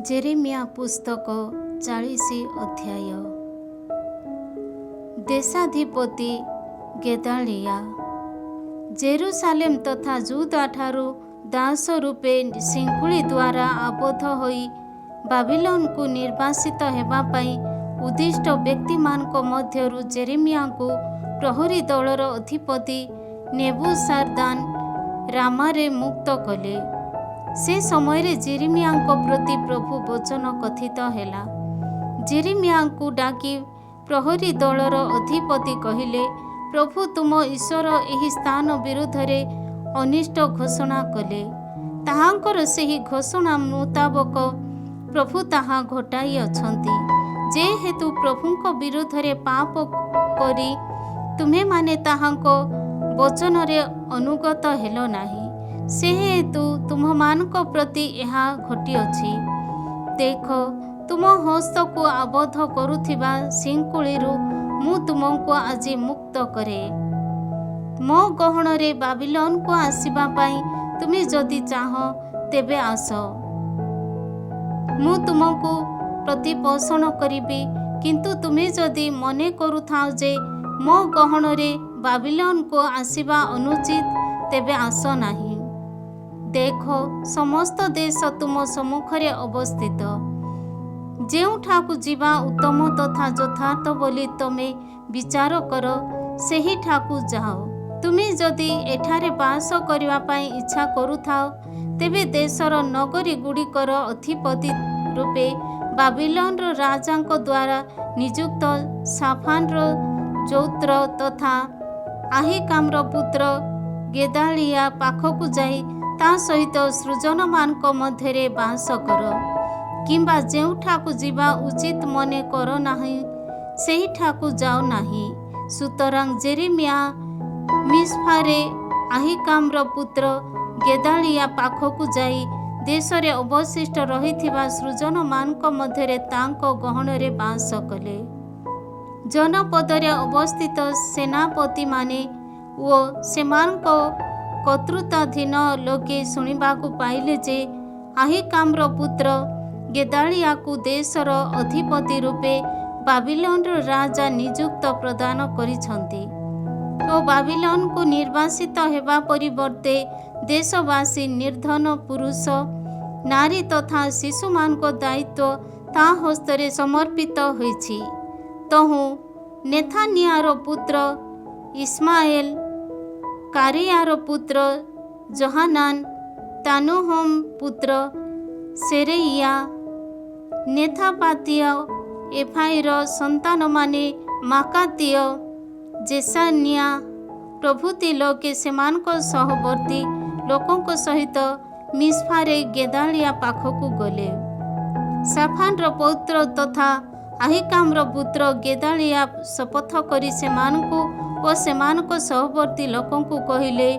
Jeremiah पुस्तक 40 अध्याय। देशाधिपति गेदालिया Jerusalem तथा जुदा ठारू दास रूपे सिंकुली द्वारा आबद्ध होई बाबिलोन को निर्वासित हेबा पाई उद्दिष्ट व्यक्ति मानक मध्यरु जेरेमिया को प्रहरी दलर अधिपति नेबुसारदान रामारे मुक्त कले। से समय जेरेमिया प्रति प्रभु वचन कथित हेला। जेरेमिया को डाकी प्रहरी दलर अधिपति कहिले, प्रभु तुम ईश्वर एही स्थान विरुद्ध रे अनिष्ट घोषणा कले। ताहांकर सेही घोषणा मुताबक प्रभु ताहा घटाई अछंती। जेहेतु प्रभुंक विरुद्ध रे पाप करी तुम्हे माने ताहांक वचन रे अनुगत हेलो नाही, से हेतु तुम मानक प्रति यहा घटी अछि। देख, तुम हस्त को आबद्ध करुथिबा सिंकुलीरु मु तुमको आज मुक्त करे। मो गहन रे बाबिलोन को आसीबा पाई तुमे जदि चाह तेबे आस, मु तुमको प्रतिपोषण करिबी। किंतु तुमे जदि मने करुथाओ जे मो गहन रे बाबिलोन को आसीबा अनुचित, तेबे आस नाही। देख, समस्त देश तुम सम्मुखरे अवस्थित। जेउठाकु जीवा उत्तम तथा यथार्थ बोली तमे विचार कर, सेही ठाकु जाओ। तुमे जदि एठारे बास करिवा पाई इच्छा करुथाओ, तेबे देशर नगरी गुड़िकर अधिपति रूपे बाबिलोन राजांक द्वारा नियुक्त साफानर जौत्र तथा আহিकामर पुत्र गेदालिया पाखकु जाई ता सहित सृजन मानक मध्यरे बास कर, किंबा जेउठाकु जीवा उचित मने कर नाही सेही ठाकु जाओ नाही। सुतरां जेरेमिया मिस्फारे আহিकामर पुत्र गेदालिया पाखकु जाई देशरे अवशिष्ट रहिथिबा सृजन मानक मध्यरे तांको गहनरे बास कले। जनपदरे अवस्थित सेनापति माने ओ सेमानक कर्तृत्वाधीन लोके शुणिबाकु पाइले जे আহিकामर पुत्र गेदालिया को देशर अधिपति रूपे बाबिलोन राजा नियुक्त प्रदान करिछंती ओ बाबिलोन को निर्वासित हेबा परिवर्ते देशवासी निर्धन पुरुष नारी तथा शिशु मानक दायित्व ता हस्तरे समर्पित होइछि। तहु नेथानियार पुत्र इस्माएल, कारियार पुत्र जोहानान, तानुहम पुत्र सेरेइया, नेथापातीय एफाईर संतान माने माकातीय, जेसानिया प्रभृति लोके सेमानक सहवर्ती लोकंक सहित मिस्फारे गेदालिया पाखकु गले। साफानर पौत्र तथा আহিकामर पुत्र गेदालिया शपथ करी सेमानकु ओ सेमानक सहवर्ती लोकंकु कहिले,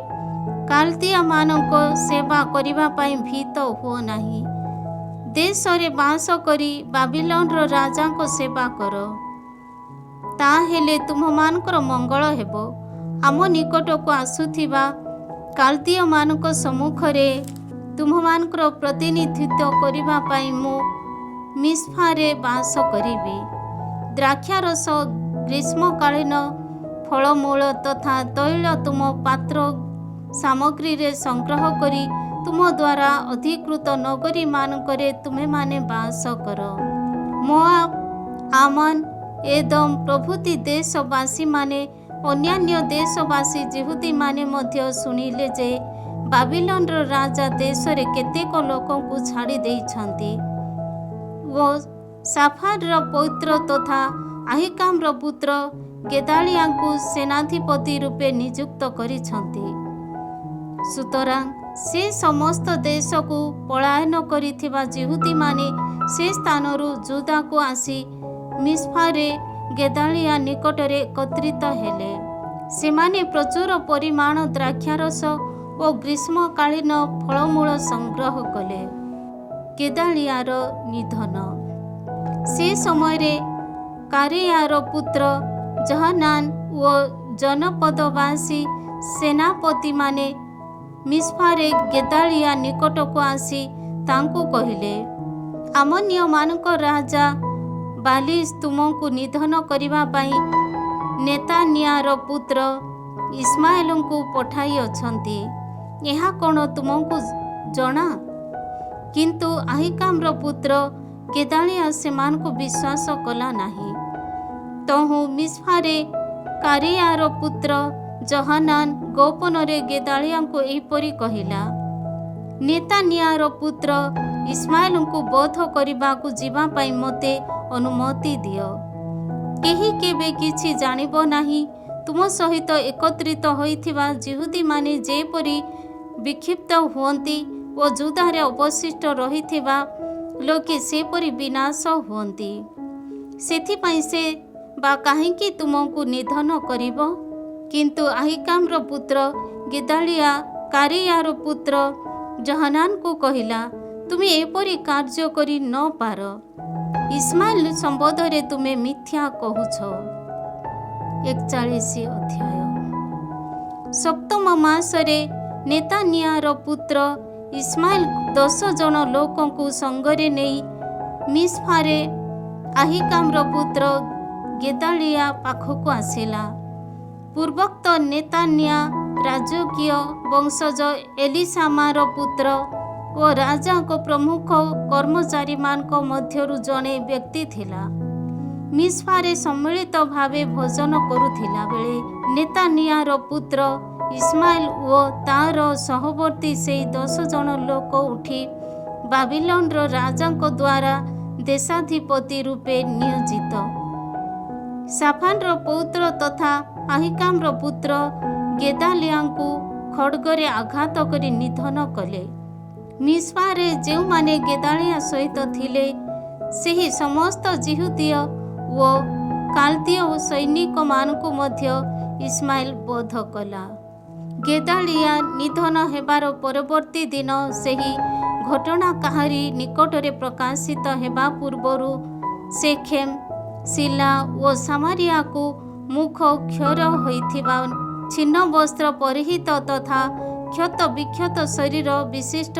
कालतिया मानक सेवा करिबा पाई भीत हुओ नाही। देशरे बास करी बाबिलोन राजांक सेवा कर, ताहेले तुम मानकर मंगल हेबो। आम निकट को आसुथिबा कालतीय मानक सम्मुखरे तुम मानकर प्रतिनिधित्व करिबा पाई मु मिस्फारे बास करिबी। द्राक्षारस, ग्रीष्मकालीन फलमूल तथा तैल तुम पात्र सामग्री रे संग्रह करी तुम द्वारा अधिकृत नगरी मानकरे तुम्हें माने बास कर। मोआब, आमन, एदम प्रभृति देशवासी माने अन्यान्य देशवासी जिहुदी माने मध्य शुणिले जे बाबिलोन राजा देशरे केतेक लोकंकु छाड़ी देइछंती ओ साफानर पौत्र तथा আহিकामर पुत्र गेदालिया को सेनाधिपति रूपे नियुक्त करिछंती। सुतरां से समस्त देश को पलायन करिथिबा जिहुदी माने से स्थानरु जुदा को आसी मिस्फारे गेदालिया निकटरे एकत्रित हेले। सेमाने प्रचुर परिमाण द्राक्षारस और ग्रीष्मकालीन फलमूल संग्रह कले। गेदालियार निधन। से समय कारियार पुत्र जोहानान ओ जनपदवासी सेनापति माने मिस्फारे गेदालिया निकट को आसी तांको कहिले, ଆମନ୍ୟମାନଙ୍କ ରାଜା ବାଲିସ୍ ତୁମକୁ ନିଧନ କରିବା ପାଇଁ ନେତାନିଆର ପୁତ୍ର ଇସ୍ମାଏଲଙ୍କୁ ପଠାଇଅଛନ୍ତି। ଏହା କ'ଣ ତୁମକୁ ଜଣା? କିନ୍ତୁ ଆହିକାମର ପୁତ୍ର ଗେଦାଳିଆ ସେମାନଙ୍କୁ ବିଶ୍ୱାସ କଲା ନାହିଁ। ତହୁଁ ମିସ୍ପାରେ କାରେୟାର ପୁତ୍ର ଜହାନାନ ଗୋପନରେ ଗେଦାଳିଆଙ୍କୁ ଏହିପରି କହିଲା, ନେତାନିଆର ପୁତ୍ର ଇସ୍ମାଏଲଙ୍କୁ ବଧ କରିବାକୁ ଯିବା ପାଇଁ ମୋତେ ଅନୁମତି ଦିଅ। କେହି କେବେ କିଛି ଜାଣିବ ନାହିଁ। ତୁମ ସହିତ ଏକତ୍ରିତ ହୋଇଥିବା ଯିହୁଦୀମାନେ ଯେପରି ବିକ୍ଷିପ୍ତ ହୁଅନ୍ତି ଓ ଯୁଦାରେ ଅବଶିଷ୍ଟ ରହିଥିବା ଲୋକେ ସେପରି ବିନାଶ ହୁଅନ୍ତି। ସେଥିପାଇଁ ସେ ବା କାହିଁକି ତୁମକୁ ନିଧନ କରିବ? କିନ୍ତୁ ଆହିକାମର ପୁତ୍ର ଗେଦାଳିଆ କାରେୟାର ପୁତ୍ର ଜହାନାନଙ୍କୁ କହିଲା, ତୁମେ ଏପରି କାର୍ଯ୍ୟ କରି ନ ପାର। ଇସ୍ମାଏଲ ସମ୍ବନ୍ଧରେ ତୁମେ ମିଥ୍ୟା କହୁଛ। 41 ଅଧ୍ୟାୟ। ସପ୍ତମ ମାସରେ ନେତାନିଆର ପୁତ୍ର ଇସ୍ମାଏଲ 10 ଜଣ ଲୋକଙ୍କୁ ସଙ୍ଗରେ ନେଇ ମିସ୍ପାରେ ଆହିକାମର ପୁତ୍ର ଗେଦାଳିଆ ପାଖକୁ ଆସିଲା। ପୂର୍ବୋକ୍ତ ନେତାନିଆ ରାଜକୀୟ ବଂଶଜ ଏଲିସାମାର ପୁତ୍ର ଓ ରାଜାଙ୍କ ପ୍ରମୁଖ କର୍ମଚାରୀମାନଙ୍କ ମଧ୍ୟରୁ ଜଣେ ବ୍ୟକ୍ତି ଥିଲା। ମିସ୍ପାରେ ସମ୍ମିଳିତ ଭାବେ ଭୋଜନ କରୁଥିଲା ବେଳେ ନେତାନିଆର ପୁତ୍ର ଇସ୍ମାଏଲ ଓ ତାର ସହବର୍ତ୍ତୀ ସେହି 10 ଜଣ ଲୋକ ଉଠି ବାବିଲୋନର ରାଜାଙ୍କ ଦ୍ୱାରା ଦେଶାଧିପତି ରୂପେ ନିୟୋଜିତ ସାଫାନର ପୌତ୍ର ତଥା ଆହିକାମର ପୁତ୍ର ଗେଦାଲିଆଙ୍କୁ ଖଡ୍ଗରେ ଆଘାତ କରି ନିଧନ କଲେ। ମିସ୍ପାରେ ଯେଉଁମାନେ ଗେଦାଳିଆ ସହିତ ଥିଲେ ସେହି ସମସ୍ତ ଯିହୁଦୀୟ ଓ କାଲଦୀୟ ସୈନିକମାନଙ୍କୁ ମଧ୍ୟ ଇସ୍ମାଏଲ ବଧ କଲା। ଗେଦାଳିଆ ନିଧନ ହେବାର ପରବର୍ତ୍ତୀ ଦିନ ସେହି ଘଟଣା କାହାରି ନିକଟରେ ପ୍ରକାଶିତ ହେବା ପୂର୍ବରୁ ସେଖେମ, ସିଲା ଓ ସାମାରିଆକୁ ମୁଖ କ୍ଷୌର ହୋଇଥିବା ଛିନ୍ନ ବସ୍ତ୍ର ପରିହିତ ତଥା କ୍ଷତ ବିକ୍ଷତ ଶରୀର ବିଶିଷ୍ଟ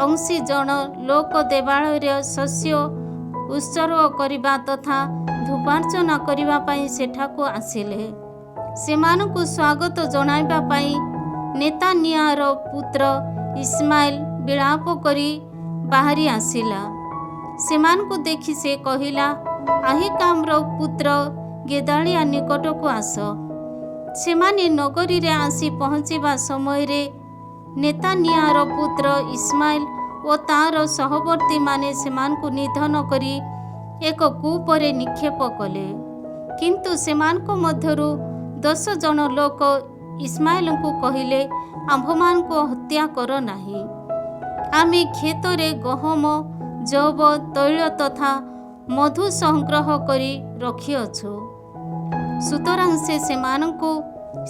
80 ଜଣ ଲୋକ ଦେବାଳୟରେ ଶସ୍ୟ ଉତ୍ସର୍ଗ କରିବା ତଥା ଧୂପାର୍ଚ୍ଚନା କରିବା ପାଇଁ ସେଠାକୁ ଆସିଲେ। ସେମାନଙ୍କୁ ସ୍ୱାଗତ ଜଣାଇବା ପାଇଁ ନେତାନିଆର ପୁତ୍ର ଇସ୍ମାଏଲ ବିଳାପ କରି ବାହାରି ଆସିଲା। ସେମାନଙ୍କୁ ଦେଖି ସେ କହିଲା, ଆହିକାମର ପୁତ୍ର ଗେଦାଳିଆ ନିକଟକୁ ଆସ। ସେମାନେ ନଗରୀରେ ଆସି ପହଞ୍ଚିବା ସମୟରେ ନେତାନିଆର ପୁତ୍ର ଇସ୍ମାଏଲ ଓ ତାର ସହବର୍ତ୍ତୀମାନେ ସେମାନଙ୍କୁ ନିଧନ କରି ଏକ କୂପରେ ନିକ୍ଷେପ କଲେ। କିନ୍ତୁ ସେମାନଙ୍କ ମଧ୍ୟରୁ 10 ଜଣ ଲୋକ ଇସ୍ମାଏଲଙ୍କୁ କହିଲେ, ଆମ୍ଭମାନଙ୍କୁ ହତ୍ୟା କର ନାହିଁ। ଆମେ କ୍ଷେତରେ ଗହମ, ଯବ, ତୈଳ ତଥା ମଧୁ ସଂଗ୍ରହ କରି ରଖିଅଛୁ। ସୁତରାଂ ସେ ସେମାନଙ୍କୁ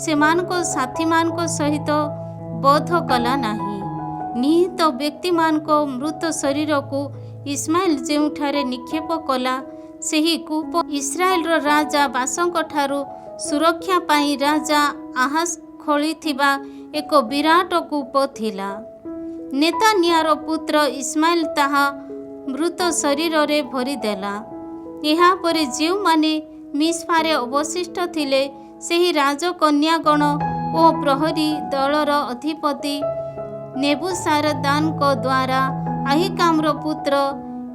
ସେମାନଙ୍କ ସାଥୀମାନଙ୍କ ସହିତ ବଧ କଲା ନାହିଁ। ନିହତ ବ୍ୟକ୍ତିମାନଙ୍କ ମୃତ ଶରୀରକୁ ଇସ୍ମାଏଲ ଯେଉଁଠାରେ ନିକ୍ଷେପ କଲା ସେହି କୂପ ଇସ୍ରାଏଲର ରାଜା ବାସଙ୍କଠାରୁ ସୁରକ୍ଷା ପାଇଁ ରାଜା ଆହାଜ ଖୋଳିଥିବା ଏକ ବିରାଟ କୂପ ଥିଲା। ନେତାନିଆର ପୁତ୍ର ଇସ୍ମାଏଲ ତାହା ମୃତ ଶରୀରରେ ଭରିଦେଲା। ଏହାପରେ ଯେଉଁମାନେ ମିସ୍ପାରେ ଅବଶିଷ୍ଟ ଥିଲେ ସେହି ରାଜକନ୍ୟାଗଣ ଓ ପ୍ରହରୀ ଦଳର ଅଧିପତି ନେବୁସାରଦାନଙ୍କ ଦ୍ୱାରା ଆହିକାମର ପୁତ୍ର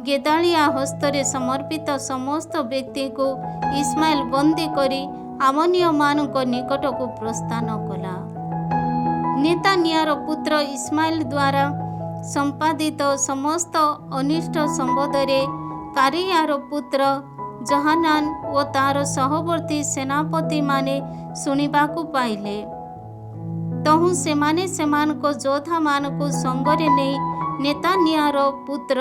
ଗେଦାଳିଆ ହସ୍ତରେ ସମର୍ପିତ ସମସ୍ତ ବ୍ୟକ୍ତିଙ୍କୁ ଇସ୍ମାଏଲ ବନ୍ଦୀ କରି ଆମୋନୀୟମାନଙ୍କ ନିକଟକୁ ପ୍ରସ୍ଥାନ କଲା। ନେତାନିଆର ପୁତ୍ର ଇସ୍ମାଏଲ ଦ୍ୱାରା ସମ୍ପାଦିତ ସମସ୍ତ ଅନିଷ୍ଟ ସମ୍ବନ୍ଧରେ କାରେୟାର ପୁତ୍ର ଜହାନାନ ଓ ତାର ସହବର୍ତ୍ତୀ ସେନାପତିମାନେ ଶୁଣିବାକୁ ପାଇଲେ। ତହୁଁ ସେମାନେ ସେମାନଙ୍କ ଯୋଦ୍ଧାମାନଙ୍କୁ ସଙ୍ଗରେ ନେଇ ନେତାନିଆର ପୁତ୍ର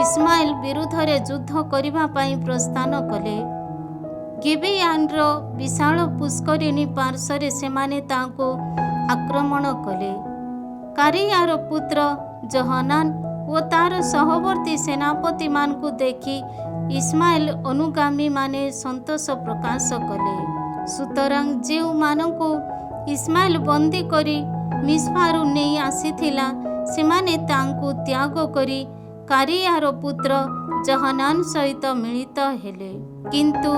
ଇସ୍ମାଏଲ ବିରୁଦ୍ଧରେ ଯୁଦ୍ଧ କରିବା ପାଇଁ ପ୍ରସ୍ଥାନ କଲେ। ଗିବେୟାନର ବିଶାଳ ପୁଷ୍କରିଣୀ ପାର୍ଶ୍ୱରେ ସେମାନେ ତାଙ୍କୁ ଆକ୍ରମଣ କଲେ। କାରେୟାର ପୁତ୍ର ଜହାନାନ ଓ ତାର ସହବର୍ତ୍ତୀ ସେନାପତିମାନଙ୍କୁ ଦେଖି ଇସ୍ମାଏଲ ଅନୁଗାମୀମାନେ ସନ୍ତୋଷ ପ୍ରକାଶ କଲେ। ସୁତରାଂ ଯେଉଁମାନଙ୍କୁ ଇସ୍ମାଏଲ ବନ୍ଦୀ କରି ମିସ୍ପାରୁ ନେଇ ଆସିଥିଲା ସେମାନେ ତାଙ୍କୁ ତ୍ୟାଗ କରି କାରିୟାର ପୁତ୍ର ଜହନାନ ସହିତ ମିଳିତ ହେଲେ। କିନ୍ତୁ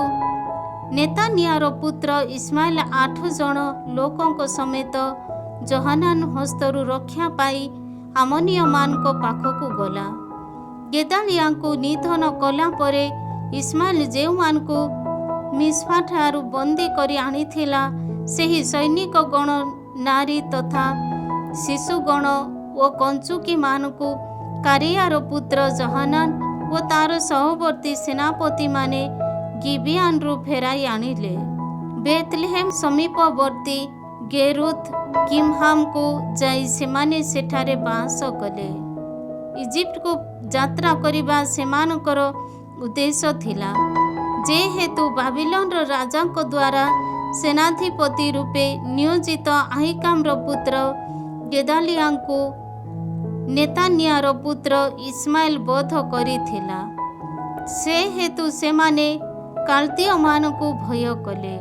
ନେତାନିଆର ପୁତ୍ର ଇସ୍ମାଏଲ 8 ଜଣ ଲୋକଙ୍କ ସମେତ ଜହନାନ ହସ୍ତରୁ ରକ୍ଷା ପାଇ ଆମୋନିୟମାନଙ୍କ ପାଖକୁ ଗଲା। ଗେଦାଲିଆଙ୍କୁ ନିଧନ କଲା ପରେ ଇସ୍ମାଏଲ ଯେଉଁମାନଙ୍କୁ ମିସ୍ପାଠାରୁ ବନ୍ଦୀ କରି ଆଣିଥିଲା ସେହି ସୈନିକ ଗଣ, ନାରୀ ତଥା ଶିଶୁଗଣ ଓ କଞ୍ଚୁକୀମାନଙ୍କୁ କାରିୟାର ପୁତ୍ର ଜହନାନ ଓ ତାର ସହବର୍ତ୍ତୀ ସେନାପତିମାନେ ଗିବିଆନରୁ ଫେରାଇ ଆଣିଲେ। ବେଥଲେହେମ୍ ସମୀପବର୍ତ୍ତୀ ଗେରୁଥ କିମ୍ହାମକୁ ଯାଇ ସେମାନେ ସେଠାରେ ବାସ କଲେ। ଇଜିପ୍ଟକୁ ଯାତ୍ରା କରିବା ସେମାନଙ୍କର ଉଦ୍ଦେଶ୍ୟ ଥିଲା। ଯେହେତୁ ବାବିଲନର ରାଜାଙ୍କ ଦ୍ୱାରା ସେନାଧିପତି ରୂପେ ନିୟୋଜିତ ଆହିକାମର ପୁତ୍ର ଗେଦାଲିଆଙ୍କୁ ନେତାନିଆର ପୁତ୍ର ଇସ୍ମାଏଲ ବଧ କରିଥିଲା, ସେହେତୁ ସେମାନେ କାଲଦୀୟମାନଙ୍କୁ ଭୟ କଲେ।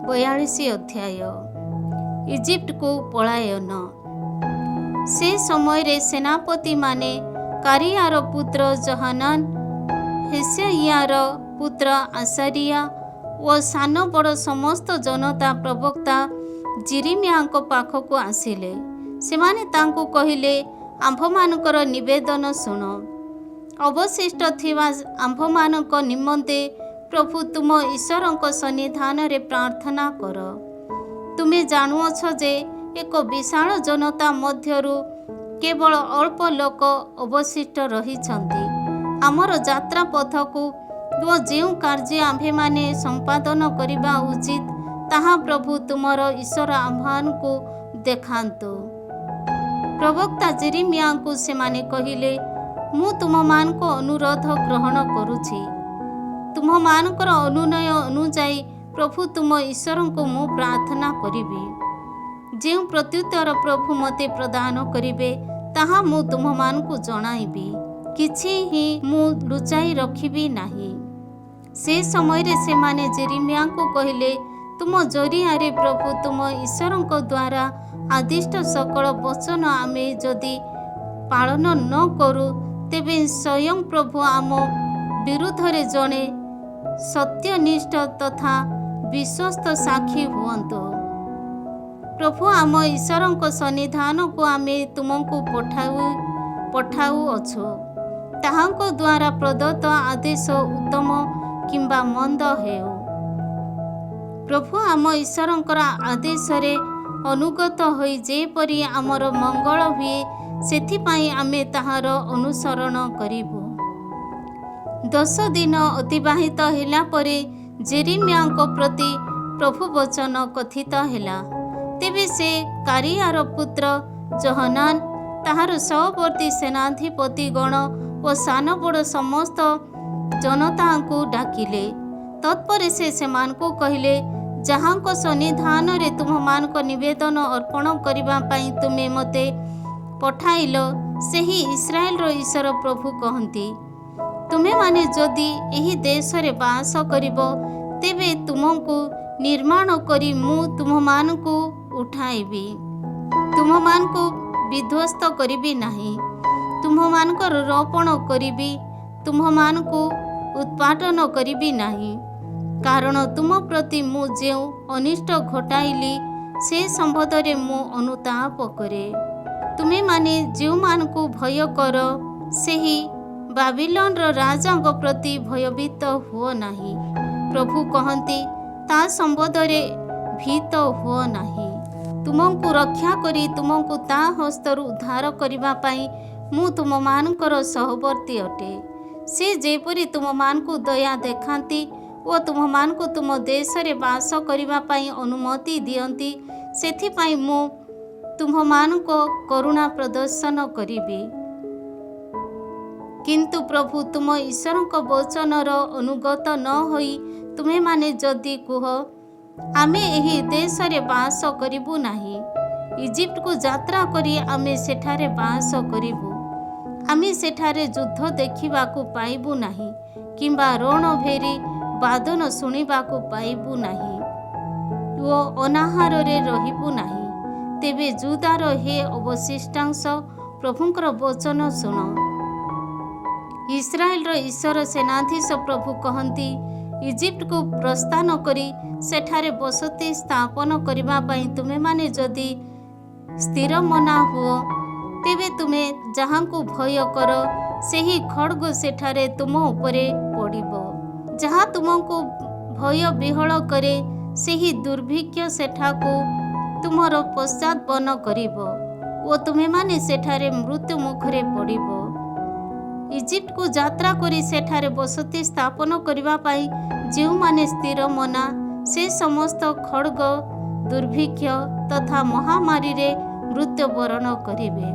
42 ଅଧ୍ୟାୟ ଇଜିପ୍ଟକୁ ପଳାୟନ। ସେ ସମୟରେ ସେନାପତିମାନେ କାରିୟାର ପୁତ୍ର ଜହନାନ, ହେସେଇୟାର ପୁତ୍ର ଆସାରିୟା ଓ ସାନ ବଡ଼ ସମସ୍ତ ଜନତା ପ୍ରବକ୍ତା ଜିରିମିୟାଙ୍କ ପାଖକୁ ଆସିଲେ। ସେମାନେ ତାଙ୍କୁ କହିଲେ, ଆମ୍ଭମାନଙ୍କର ନିବେଦନ ଶୁଣ। ଅବଶିଷ୍ଟ ଥିବା ଆମ୍ଭମାନଙ୍କ ନିମନ୍ତେ ପ୍ରଭୁ ତୁମ ଈଶ୍ୱରଙ୍କ ସନ୍ନିଧାନରେ ପ୍ରାର୍ଥନା କର। ତୁମେ ଜାଣୁଅଛ ଯେ ଏକ ବିଶାଳ ଜନତା ମଧ୍ୟରୁ କେବଳ ଅଳ୍ପ ଲୋକ ଅବଶିଷ୍ଟ ରହିଛନ୍ତି। ଆମର ଯାତ୍ରା ପଥକୁ ଓ ଯେଉଁ କାର୍ଯ୍ୟ ଆମ୍ଭେମାନେ ସମ୍ପାଦନ କରିବା ଉଚିତ ତାହା ପ୍ରଭୁ ତୁମର ଈଶ୍ୱର ଆମ୍ଭମାନଙ୍କୁ ଦେଖାନ୍ତୁ। ପ୍ରବକ୍ତା ଜେରେମିୟାଙ୍କୁ ସେମାନେ କହିଲେ, ମୁଁ ତୁମମାନଙ୍କ ଅନୁରୋଧ ଗ୍ରହଣ କରୁଛି। ତୁମମାନଙ୍କର ଅନୁନୟ ଅନୁଯାୟୀ ପ୍ରଭୁ ତୁମ ଈଶ୍ୱରଙ୍କୁ ମୁଁ ପ୍ରାର୍ଥନା କରିବି। ଯେଉଁ ପ୍ରତ୍ୟୁତ୍ତର ପ୍ରଭୁ ମୋତେ ପ୍ରଦାନ କରିବେ ତାହା ମୁଁ ତୁମମାନଙ୍କୁ ଜଣାଇବି। କିଛି ହିଁ ମୁଁ ଲୁଚାଇ ରଖିବି ନାହିଁ। ସେ ସମୟରେ ସେମାନେ ଜେରେମିୟାଙ୍କୁ କହିଲେ, ତୁମ ଜରିଆରେ ପ୍ରଭୁ ତୁମ ଈଶ୍ୱରଙ୍କ ଦ୍ୱାରା ଆଦିଷ୍ଟ ସକଳ ବଚନ ଆମେ ଯଦି ପାଳନ ନ କରୁ ତେବେ ସ୍ୱୟଂ ପ୍ରଭୁ ଆମ ବିରୁଦ୍ଧରେ ଜଣେ ସତ୍ୟନିଷ୍ଠ ତଥା ବିଶ୍ୱସ୍ତ ସାକ୍ଷୀ ହୁଅନ୍ତୁ। ପ୍ରଭୁ ଆମ ଈଶ୍ୱରଙ୍କ ସନ୍ନିଧାନକୁ ଆମେ ତୁମକୁ ପଠାଉଅଛୁ। ତାହାଙ୍କ ଦ୍ୱାରା ପ୍ରଦତ୍ତ ଆଦେଶ ଉତ୍ତମ କିମ୍ବା ମନ୍ଦ ହେଉ, ପ୍ରଭୁ ଆମ ଈଶ୍ୱରଙ୍କର ଆଦେଶରେ ଅନୁଗତ ହୋଇ ଯେପରି ଆମର ମଙ୍ଗଳ ହୁଏ ସେଥିପାଇଁ ଆମେ ତାହାର ଅନୁସରଣ କରିବୁ। 10 ଦିନ ଅତିବାହିତ ହେଲା ପରେ ଜେରେମିୟାଙ୍କ ପ୍ରତି ପ୍ରଭୁ ବଚନ କଥିତ ହେଲା। ତେବେ ସେ କାରିୟାର ପୁତ୍ର ଜହନାନ, ତାହାର ସହବର୍ତ୍ତୀ ସେନାଧିପତିଗଣ ଓ ସାନ ବଡ଼ ସମସ୍ତ ଜନତାଙ୍କୁ ଡାକିଲେ। ତତ୍ପରେ ସେ ସେମାନଙ୍କୁ କହିଲେ, ଯାହାଙ୍କ ସନ୍ନିଧାନରେ ତୁମମାନଙ୍କ ନିବେଦନ ଅର୍ପଣ କରିବା ପାଇଁ ତୁମେ ମୋତେ ପଠାଇଲ ସେହି ଇସ୍ରାଏଲର ଈଶ୍ୱର ପ୍ରଭୁ କହନ୍ତି, ତୁମେମାନେ ଯଦି ଏହି ଦେଶରେ ବାସ କରିବ ତେବେ ତୁମକୁ ନିର୍ମାଣ କରି ମୁଁ ତୁମମାନଙ୍କୁ ଉଠାଇବି। ତୁମମାନଙ୍କୁ ବିଧ୍ୱସ୍ତ କରିବି ନାହିଁ। ତୁମମାନଙ୍କର ରୋପଣ କରିବି, ତୁମମାନଙ୍କୁ ଉତ୍ପାଟନ କରିବି ନାହିଁ। କାରଣ ତୁମ ପ୍ରତି ମୁଁ ଯେଉଁ ଅନିଷ୍ଟ ଘଟାଇଲି ସେ ସମ୍ବନ୍ଧରେ ମୁଁ ଅନୁତାପ କରେ। ତୁମେମାନେ ଯେଉଁମାନଙ୍କୁ ଭୟ କର ସେହି ବାବିଲନର ରାଜାଙ୍କ ପ୍ରତି ଭୟଭୀତ ହୁଅ ନାହିଁ। ପ୍ରଭୁ କହନ୍ତି, ତା ସମ୍ବନ୍ଧରେ ଭୀତ ହୁଅ ନାହିଁ। ତୁମକୁ ରକ୍ଷା କରି ତୁମକୁ ତା ହସ୍ତରୁ ଉଦ୍ଧାର କରିବା ପାଇଁ ମୁଁ ତୁମମାନଙ୍କର ସହବର୍ତ୍ତୀ ଅଟେ। ସେ ଯେପରି ତୁମମାନଙ୍କୁ ଦୟା ଦେଖାନ୍ତି ଓ ତୁମମାନଙ୍କୁ ତୁମ ଦେଶରେ ବାସ କରିବା ପାଇଁ ଅନୁମତି ଦିଅନ୍ତି, ସେଥିପାଇଁ ମୁଁ ତୁମମାନଙ୍କ କରୁଣା ପ୍ରଦର୍ଶନ କରିବି। କିନ୍ତୁ ପ୍ରଭୁ ତୁମ ଈଶ୍ୱରଙ୍କ ବଚନର ଅନୁଗତ ନ ହୋଇ ତୁମେମାନେ ଯଦି କୁହ, ଆମେ ଏହି ଦେଶରେ ବାସ କରିବୁ ନାହିଁ, ଇଜିପ୍ଟକୁ ଯାତ୍ରା କରି ଆମେ ସେଠାରେ ବାସ କରିବୁ, ଆମେ ସେଠାରେ ଯୁଦ୍ଧ ଦେଖିବାକୁ ପାଇବୁ ନାହିଁ କିମ୍ବା ରଣଭେରୀ ବାଦନ ଶୁଣିବାକୁ ପାଇବୁ ନାହିଁ ଓ ଅନାହାରରେ ରହିବୁ ନାହିଁ, ତେବେ ଜୁଦାର ହେ ଅବଶିଷ୍ଟାଂଶ ପ୍ରଭୁଙ୍କର ବଚନ ଶୁଣ। ଇସ୍ରାଏଲର ଈଶ୍ୱର ସେନାଧୀଶ ପ୍ରଭୁ କହନ୍ତି, ଇଜିପ୍ଟକୁ ପ୍ରସ୍ଥାନ କରି ସେଠାରେ ବସତି ସ୍ଥାପନ କରିବା ପାଇଁ ତୁମେମାନେ ଯଦି ସ୍ଥିର ମନା ହୁଅ, ତେବେ ତୁମେ ଯାହାଙ୍କୁ ଭୟ କର ସେହି ଖଡ଼୍ଗ ସେଠାରେ ତୁମ ଉପରେ ପଡ଼ିବ। ଯାହା ତୁମକୁ ଭୟ ବିହ୍ୱଳ କରେ ସେହି ଦୁର୍ଭିକ୍ଷ ସେଠାକୁ ତୁମର ପଶ୍ଚାତପନ୍ନ କରିବ ଓ ତୁମେମାନେ ସେଠାରେ ମୃତ୍ୟୁ ମୁଖରେ ପଡ଼ିବ। ଇଜିପ୍ଟକୁ ଯାତ୍ରା କରି ସେଠାରେ ବସତି ସ୍ଥାପନ କରିବା ପାଇଁ ଯେଉଁମାନେ ସ୍ଥିର ମନା, ସେ ସମସ୍ତ ଖଡ଼୍ଗ, ଦୁର୍ଭିକ୍ଷ ତଥା ମହାମାରୀରେ ମୃତ୍ୟୁବରଣ କରିବେ।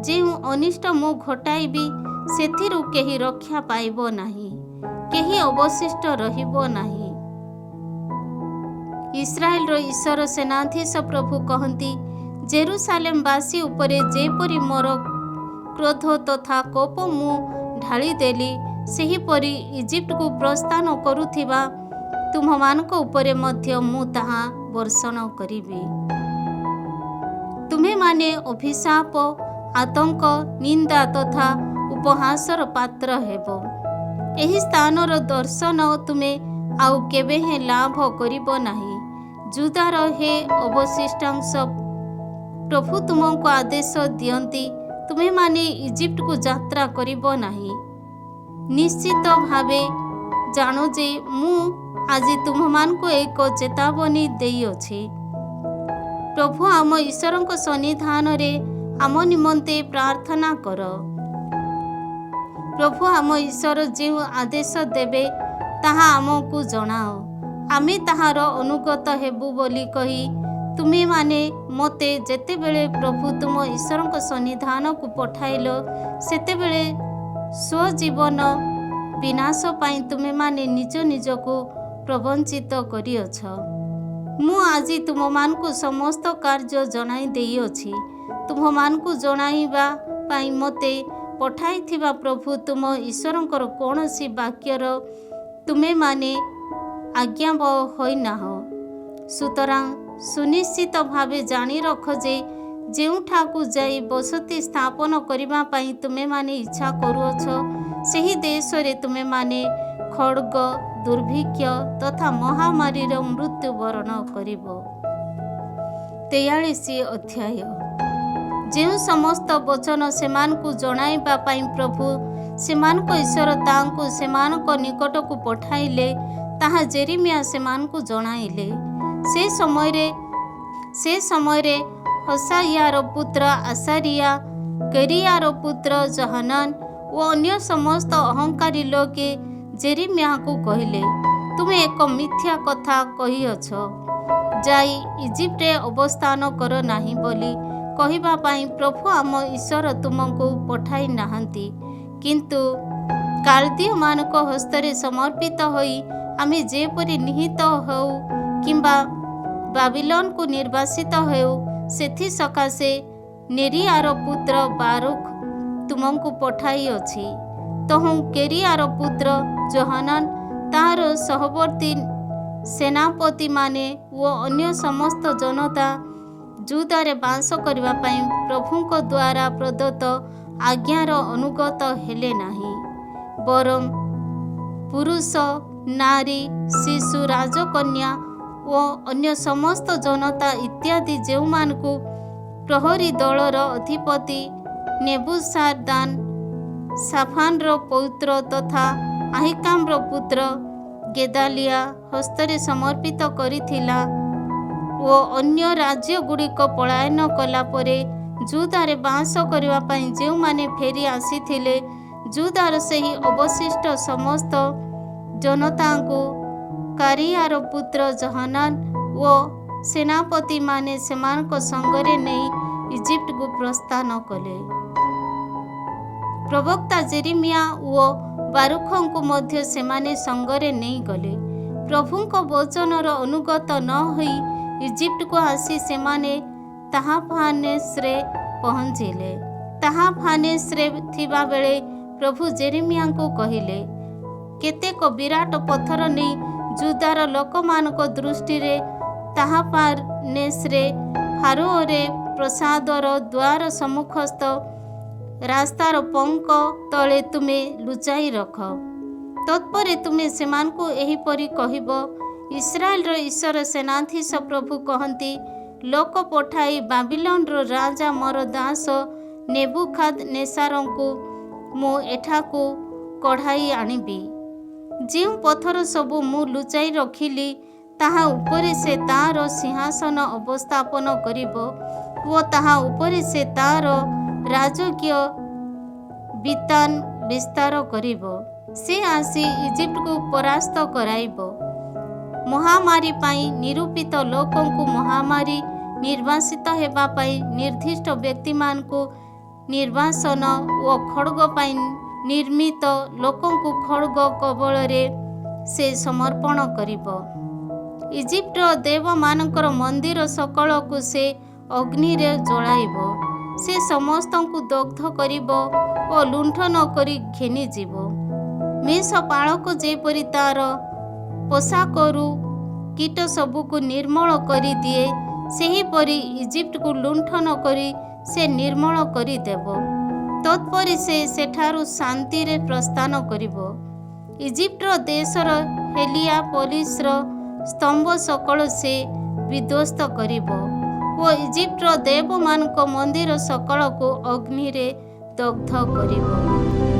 ଯେଉଁ ଅନିଷ୍ଟ ମୁଁ ଘଟାଇବି ସେଥିରୁ କେହି ରକ୍ଷା ପାଇବ ନାହିଁ, କେହି ଅବଶିଷ୍ଟ ରହିବ ନାହିଁ। ଇସ୍ରାଏଲର ଈଶ୍ୱର ସେନାଧୀଶ ପ୍ରଭୁ କହନ୍ତି, ଜେରୁସାଲେମବାସୀ ଉପରେ ଯେପରି ମୋର କ୍ରୋଧ ତଥା କୋପ ମୁଁ ଢାଳିଦେଲି, ସେହିପରି ଇଜିପ୍ଟକୁ ପ୍ରସ୍ଥାନ କରୁଥିବା ତୁମମାନଙ୍କ ଉପରେ ମଧ୍ୟ ମୁଁ ତାହା ବର୍ଷଣ କରିବି। ତୁମେମାନେ ଅଭିଶାପ, ଆତଙ୍କ, ନିନ୍ଦା ତଥା ଉପହାସର ପାତ୍ର ହେବ। ଏହି ସ୍ଥାନର ଦର୍ଶନ ତୁମେ ଆଉ କେବେ ହେଁ ଲାଭ କରିବ ନାହିଁ। ଯୁଦାର ହେ ଅବଶିଷ୍ଟାଂଶ, ପ୍ରଭୁ ତୁମକୁ ଆଦେଶ ଦିଅନ୍ତି, ତୁମେମାନେ ଇଜିପ୍ଟକୁ ଯାତ୍ରା କରିବ ନାହିଁ। ନିଶ୍ଚିତ ଭାବେ ଜାଣ ଯେ ମୁଁ ଆଜି ତୁମମାନଙ୍କୁ ଏକ ଚେତାବନୀ ଦେଇଅଛି। ପ୍ରଭୁ ଆମ ଈଶ୍ୱରଙ୍କ ସନ୍ନିଧାନରେ ଆମ ନିମନ୍ତେ ପ୍ରାର୍ଥନା କର। ପ୍ରଭୁ ଆମ ଈଶ୍ୱର ଯେଉଁ ଆଦେଶ ଦେବେ ତାହା ଆମକୁ ଜଣାଅ, ଆମେ ତାହାର ଅନୁଗତ ହେବୁ ବୋଲି କହି ତୁମେମାନେ ମୋତେ ଯେତେବେଳେ ପ୍ରଭୁ ତୁମ ଈଶ୍ୱରଙ୍କ ସନ୍ନିଧାନକୁ ପଠାଇଲ, ସେତେବେଳେ ସ୍ୱଜୀବନ ବିନାଶ ପାଇଁ ତୁମେମାନେ ନିଜ ନିଜକୁ ପ୍ରବଞ୍ଚିତ କରିଅଛ। ମୁଁ ଆଜି ତୁମମାନଙ୍କୁ ସମସ୍ତ କାର୍ଯ୍ୟ ଜଣାଇ ଦେଇଅଛି। ତୁମମାନଙ୍କୁ ଜଣାଇବା ପାଇଁ ମୋତେ ପଠାଇଥିବା ପ୍ରଭୁ ତୁମ ଈଶ୍ୱରଙ୍କର କୌଣସି ବାକ୍ୟର ତୁମେମାନେ ଆଜ୍ଞାବହ ହୋଇନାହଁ। ସୁତରାଂ ସୁନିଶ୍ଚିତ ଭାବେ ଜାଣି ରଖ ଯେ ଯେଉଁଠାକୁ ଯାଇ ବସତି ସ୍ଥାପନ କରିବା ପାଇଁ ତୁମେମାନେ ଇଚ୍ଛା କରୁଅଛ, ସେହି ଦେଶରେ ତୁମେମାନେ ଖଡ଼୍ଗ, ଦୁର୍ଭିକ୍ଷ ତଥା ମହାମାରୀର ମୃତ୍ୟୁବରଣ କରିବ। 43 ଅଧ୍ୟାୟ। ଯେଉଁ ସମସ୍ତ ବଚନ ସେମାନଙ୍କୁ ଜଣାଇବା ପାଇଁ ପ୍ରଭୁ ସେମାନଙ୍କ ଈଶ୍ୱର ତାଙ୍କୁ ସେମାନଙ୍କ ନିକଟକୁ ପଠାଇଲେ, ତାହା ଜେରେମିୟା ସେମାନଙ୍କୁ ଜଣାଇଲେ। ସେ ସମୟରେ ହୋସାଇୟାର ପୁତ୍ର ଆସାରିୟା, କେରିୟାର ପୁତ୍ର ଯୋହାନାନ ଓ ଅନ୍ୟ ସମସ୍ତ ଅହଂକାରୀ ଲୋକେ ଜେରେମିୟାକୁ କହିଲେ, ତୁମେ ଏକ ମିଥ୍ୟା କଥା କହିଅଛ। ଯାଇ ଇଜିପ୍ଟରେ ଅବସ୍ଥାନ କର ନାହିଁ ବୋଲି କହିବା ପାଇଁ ପ୍ରଭୁ ଆମ ଈଶ୍ୱର ତୁମକୁ ପଠାଇ ନାହାନ୍ତି, କିନ୍ତୁ କାଲଦୀୟମାନଙ୍କ ହସ୍ତରେ ସମର୍ପିତ ହୋଇ ଆମେ ଯେପରି ନିହତ ହେଉ କିମ୍ବା ବାବିଲୋନକୁ ନିର୍ବାସିତ ହେଉ, ସେଥିସକାଶେ ନେରିୟାର ପୁତ୍ର ବାରୁକ ତୁମକୁ ପଠାଇଅଛି। ତହୁଁ କେରିୟାର ପୁତ୍ର ଯୋହାନାନ, ତାହାର ସହବର୍ତ୍ତୀ ସେନାପତିମାନେ ଓ ଅନ୍ୟ ସମସ୍ତ ଜନତା ଯୁଦାରେ ବାସ କରିବା ପାଇଁ ପ୍ରଭୁଙ୍କ ଦ୍ୱାରା ପ୍ରଦତ୍ତ ଆଜ୍ଞାର ଅନୁଗତ ହେଲେ ନାହିଁ, ବରଂ ପୁରୁଷ, ନାରୀ, ଶିଶୁ, ରାଜକନ୍ୟା ଓ ଅନ୍ୟ ସମସ୍ତ ଜନତା ଇତ୍ୟାଦି ଯେଉଁମାନଙ୍କୁ ପ୍ରହରୀ ଦଳର ଅଧିପତି ନେବୁସାରଦାନ ସାଫାନର ପୌତ୍ର ତଥା আহিକାମର ପୁତ୍ର ଗେଦାଲିୟା ହସ୍ତରେ ସମର୍ପିତ କରିଥିଲା ଓ ଅନ୍ୟ ରାଜ୍ୟଗୁଡ଼ିକ ପଳାୟନ କଲା ପରେ ଯୁଦାରେ ବାସ କରିବା ପାଇଁ ଯେଉଁମାନେ ଫେରି ଆସିଥିଲେ, ଯୁଦାର ସେହି ଅବଶିଷ୍ଟ ସମସ୍ତ ଜନତାଙ୍କୁ କାରିୟାର ପୁତ୍ର ଯୋହାନାନ ଓ ସେନାପତିମାନେ ସେମାନଙ୍କ ସଙ୍ଗରେ ନେଇ ଇଜିପ୍ଟକୁ ପ୍ରସ୍ଥାନ କଲେ। ପ୍ରବକ୍ତା ଜେରେମିୟା ଓ ବାରୁଖଙ୍କୁ ମଧ୍ୟ ସେମାନେ ସଙ୍ଗରେ ନେଇଗଲେ। ପ୍ରଭୁଙ୍କ ବଚନର ଅନୁଗତ ନ ହୋଇ ଇଜିପ୍ଟକୁ ଆସି ସେମାନେ ତାହାପାନେସରେ ପହଞ୍ଚିଲେ। ତାହାପାନେସରେ ଥିବାବେଳେ ପ୍ରଭୁ ଜେରେମିୟାଙ୍କୁ କହିଲେ, କେତେକ ବିରାଟ ପଥର ନେଇ ଯୁଦାର ଲୋକମାନଙ୍କ ଦୃଷ୍ଟିରେ ତାହାପାନେସରେ ଫାରୋରେ ପ୍ରାସାଦର ଦ୍ୱାର ସମ୍ମୁଖସ୍ଥ ରାସ୍ତାର ପଙ୍କ ତଳେ ତୁମେ ଲୁଚାଇ ରଖ। ତତ୍ପରେ ତୁମେ ସେମାନଙ୍କୁ ଏହିପରି କହିବ, ଇସ୍ରାଏଲର ଈଶ୍ୱର ସେନାଧୀଶ ପ୍ରଭୁ କହନ୍ତି, ଲୋକ ପଠାଇ ବାବିଲୋନର ରାଜା ମୋର ଦାସ ନେବୁଖାଦ୍‌ନେସାରଙ୍କୁ ମୁଁ ଏଠାକୁ କଢ଼ାଇ ଆଣିବି। ଯେଉଁ ପଥର ସବୁ ମୁଁ ଲୁଚାଇ ରଖିଲି, ତାହା ଉପରେ ସେ ତା'ର ସିଂହାସନ ଅବସ୍ଥାପନ କରିବ ଓ ତାହା ଉପରେ ସେ ତା'ର ରାଜକୀୟ ବିତାନ ବିସ୍ତାର କରିବ। ସେ ଆସି ଇଜିପ୍ଟକୁ ପରାସ୍ତ କରାଇବ। ମହାମାରୀ ପାଇଁ ନିରୂପିତ ଲୋକଙ୍କୁ ମହାମାରୀ, ନିର୍ବାସିତ ହେବା ପାଇଁ ନିର୍ଦ୍ଦିଷ୍ଟ ବ୍ୟକ୍ତିମାନଙ୍କୁ ନିର୍ବାସନ ଓ ଖଡ଼୍ଗ ପାଇଁ ନିର୍ମିତ ଲୋକଙ୍କୁ ଖଡ଼୍ଗ କବଳରେ ସେ ସମର୍ପଣ କରିବ। ଇଜିପ୍ଟର ଦେବମାନଙ୍କର ମନ୍ଦିର ସକଳକୁ ସେ ଅଗ୍ନିରେ ଜଳାଇବ। ସେ ସମସ୍ତଙ୍କୁ ଦଗ୍ଧ କରିବ ଓ ଲୁଣ୍ଠନ କରି ଘେନିଯିବ। ମେଷପାଳକ ଯେପରି ତା'ର ପୋଷାକରୁ କୀଟ ସବୁକୁ ନିର୍ମୂଳ କରିଦିଏ, ସେହିପରି ଇଜିପ୍ଟକୁ ଲୁଣ୍ଠନ କରି ସେ ନିର୍ମୂଳ କରିଦେବ। ତତ୍ପରେ ସେ ସେଠାରୁ ଶାନ୍ତିରେ ପ୍ରସ୍ଥାନ କରିବ। ଇଜିପ୍ଟର ଦେଶର ହେଲିଆପୋଲିସର ସ୍ତମ୍ଭ ସକଳ ସେ ବିଧ୍ୱସ୍ତ କରିବ ଓ ଇଜିପ୍ଟର ଦେବମାନଙ୍କ ମନ୍ଦିର ସକଳକୁ ଅଗ୍ନିରେ ଦଗ୍ଧ କରିବ।